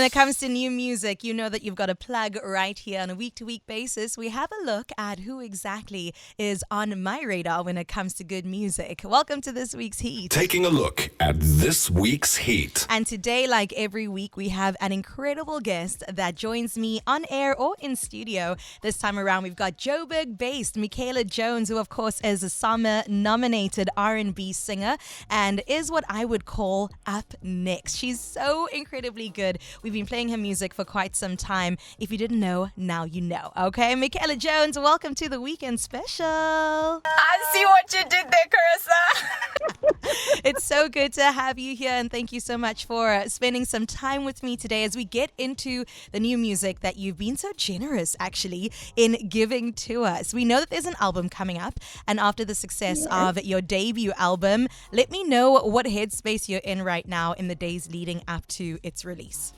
it comes to new music, you know that you've got a plug right here on a week-to-week basis. We have a look at who exactly is on my radar when it comes to good music. Welcome to this week's Heat. Taking a look at this week's Heat. And today, like every week, we have an incredible guest that joins me on air or in studio. This time around, we've got Joburg-based Mikhale Jones, who of course is a summer-nominated R&B singer and is what I would call up next. She's so incredibly good. We've been playing her music for quite some time. If you didn't know, now you know. Okay, Mikhale Jones, welcome to the Weekend Special. I see what you did there, Carissa. It's so good to have you here, and thank you so much for spending some time with me today as we get into the new music that you've been so generous, actually, in giving to us. We know that there's an album coming up, and after the success of your debut album, let me know what headspace you're in right now in the days leading up to its release.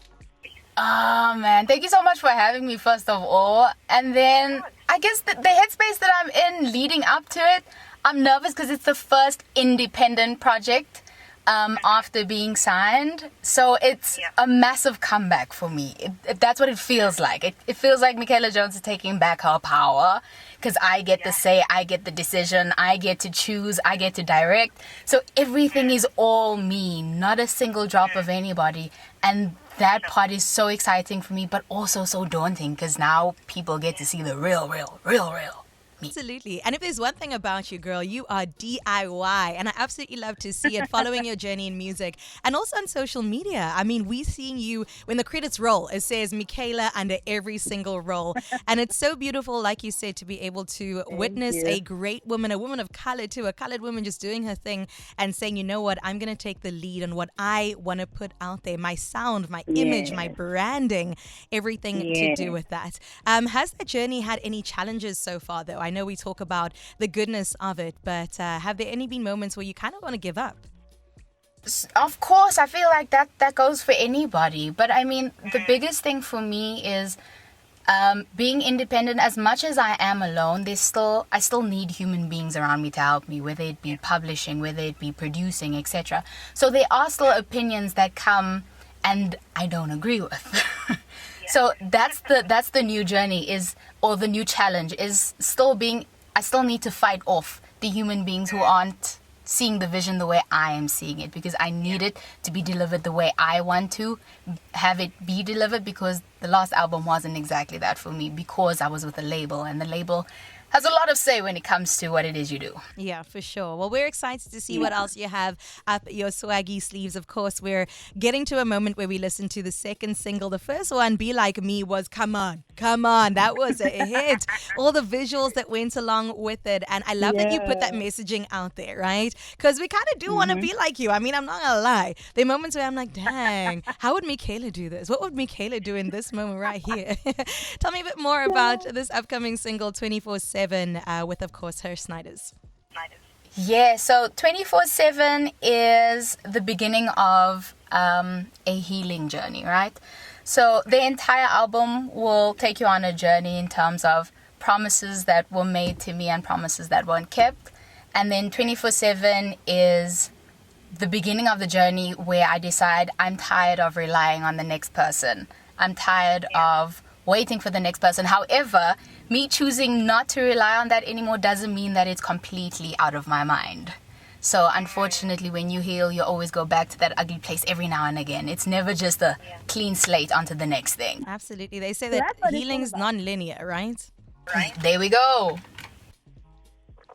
Oh, man. Thank you so much for having me, first of all. And then I guess the headspace that I'm in leading up to it, I'm nervous because it's the first independent project after being signed. So it's a massive comeback for me. That's what it feels like. It feels like Mikhale Jones is taking back her power because I get the say, I get the decision, I get to choose, I get to direct. So everything is all me, not a single drop of anybody. And that part is so exciting for me, but also so daunting because now people get to see the real me. Absolutely. And if there's one thing about you, girl, you are DIY. And I absolutely love to see it following your journey in music and also on social media. I mean, we're seeing you when the credits roll. It says Mikhale under every single role. And it's so beautiful, like you said, to be able to witness a great woman, a woman of color too, a colored woman just doing her thing and saying, you know what, I'm going to take the lead on what I want to put out there, my sound, my image, my branding, everything to do with that. Has that journey had any challenges so far, though? I know we talk about the goodness of it, but have there any been moments where you kind of want to give up? Of course, I feel like that goes for anybody. But I mean, the biggest thing for me is being independent. As much as I am alone, I still need human beings around me to help me, whether it be publishing, whether it be producing, etc. So there are still opinions that come and I don't agree with. So that's the new journey or the new challenge is I still need to fight off the human beings who aren't seeing the vision the way I am seeing it, because I need it to be delivered the way I want to have it be delivered, because the last album wasn't exactly that for me because I was with a label, and the label has a lot of say when it comes to what it is you do. Yeah, for sure. Well, we're excited to see what else you have up your swaggy sleeves. Of course, we're getting to a moment where we listen to the second single. The first one, Be Like Me, was come on. That was a hit. All the visuals that went along with it. And I love that you put that messaging out there, right? Because we kind of do want to be like you. I mean, I'm not going to lie. There are moments where I'm like, dang, how would Mikhale do this? What would Mikhale do in this moment right here? Tell me a bit more about this upcoming single, 24/7. With, of course, her Snyders. Yeah, so 24/7 is the beginning of a healing journey, right? So the entire album will take you on a journey in terms of promises that were made to me and promises that weren't kept. And then 24/7 is the beginning of the journey where I decide I'm tired of relying on the next person. I'm tired of waiting for the next person. However, me choosing not to rely on that anymore doesn't mean that it's completely out of my mind. So unfortunately, when you heal, you always go back to that ugly place every now and again. It's never just a clean slate onto the next thing. Absolutely. They say that healing's non-linear, right? There we go.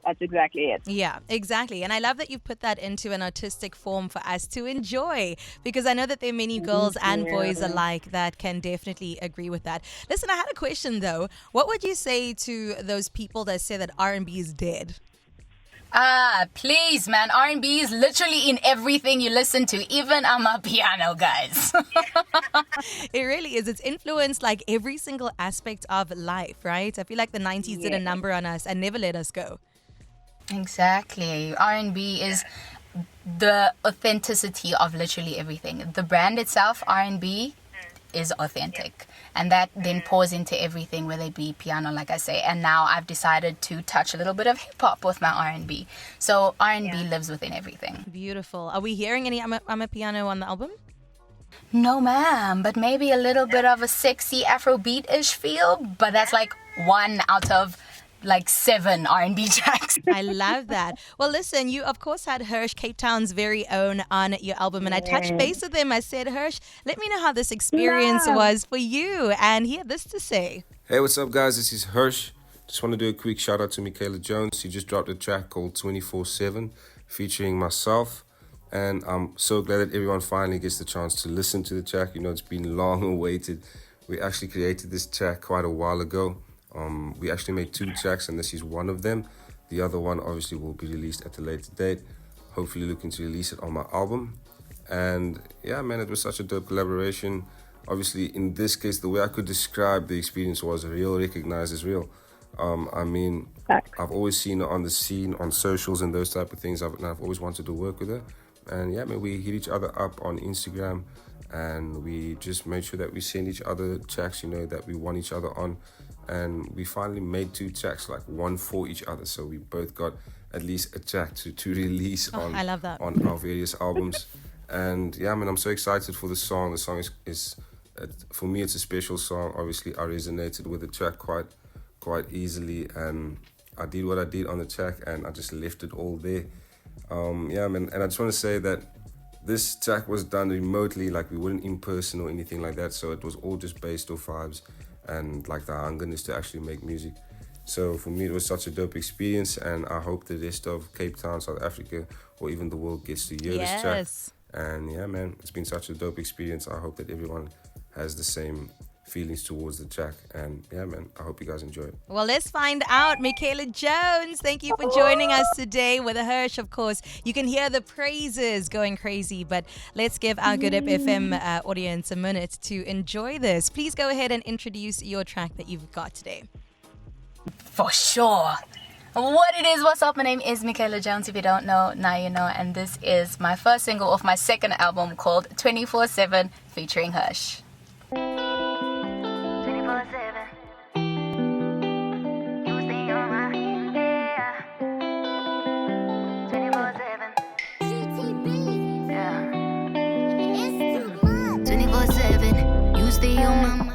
That's exactly it. Yeah, exactly. And I love that you've put that into an artistic form for us to enjoy, because I know that there are many girls and boys alike that can definitely agree with that. Listen, I had a question though. What would you say to those people that say that R&B is dead? Please, man. R&B is literally in everything you listen to, even piano, guys. It really is. It's influenced like every single aspect of life, right? I feel like the 90s did a number on us and never let us go. Exactly. R&B is the authenticity of literally everything. The brand itself, R&B, is authentic. And that then pours into everything, whether it be piano, like I say. And now I've decided to touch a little bit of hip-hop with my R&B. So R&B lives within everything. Beautiful. Are we hearing any piano on the album? No, ma'am, but maybe a little bit of a sexy Afrobeat-ish feel, but that's like 1 out of like 7 R&B tracks. I love that. Well, listen, you of course had Hirsch, Cape Town's very own, on your album, and I touched base with him. I said, Hirsch, let me know how this experience was for you, and he had this to say. Hey, what's up, guys? This is Hirsch. Just want to do a quick shout out to Mikhale Jones. He just dropped a track called 24/7 featuring myself. And I'm so glad that everyone finally gets the chance to listen to the track. You know, it's been long awaited. We actually created this track quite a while ago. We actually made 2 tracks, and this is one of them. The other one obviously will be released at a later date. Hopefully looking to release it on my album. And yeah, man, it was such a dope collaboration. Obviously, in this case, the way I could describe the experience was real, recognized as real. I mean, I've always seen her on the scene, on socials and those type of things. I've always wanted to work with her. And yeah, man, we hit each other up on Instagram, and we just made sure that we send each other tracks, you know, that we want each other on. And we finally made 2 tracks, like one for each other. So we both got at least a track to release on, I love that. on our various albums. And yeah, man, I'm so excited for the song. The song is for me, it's a special song. Obviously, I resonated with the track quite easily, and I did what I did on the track, and I just left it all there. Yeah, man, and I just want to say that this track was done remotely, like we weren't in person or anything like that, so it was all just based off vibes and like the hungerness to actually make music. So for me, it was such a dope experience, and I hope the rest of Cape Town, South Africa, or even the world gets to hear this track. And yeah, man, it's been such a dope experience. I hope that everyone has the same feelings towards the track, and yeah, man, I hope you guys enjoy it. Well, let's find out. Mikhale Jones, thank you for joining us today with Hirsch. Of course, you can hear the praises going crazy, but let's give our Good Up FM audience a minute to enjoy this. Please go ahead and introduce your track that you've got today. For sure. What it is, what's up? My name is Mikhale Jones. If you don't know, now you know. And this is my first single off my second album called 24/7 featuring Hirsch. 24/7. You stay on my, yeah. 24/7. Yeah. 24/7. You stay on my mind.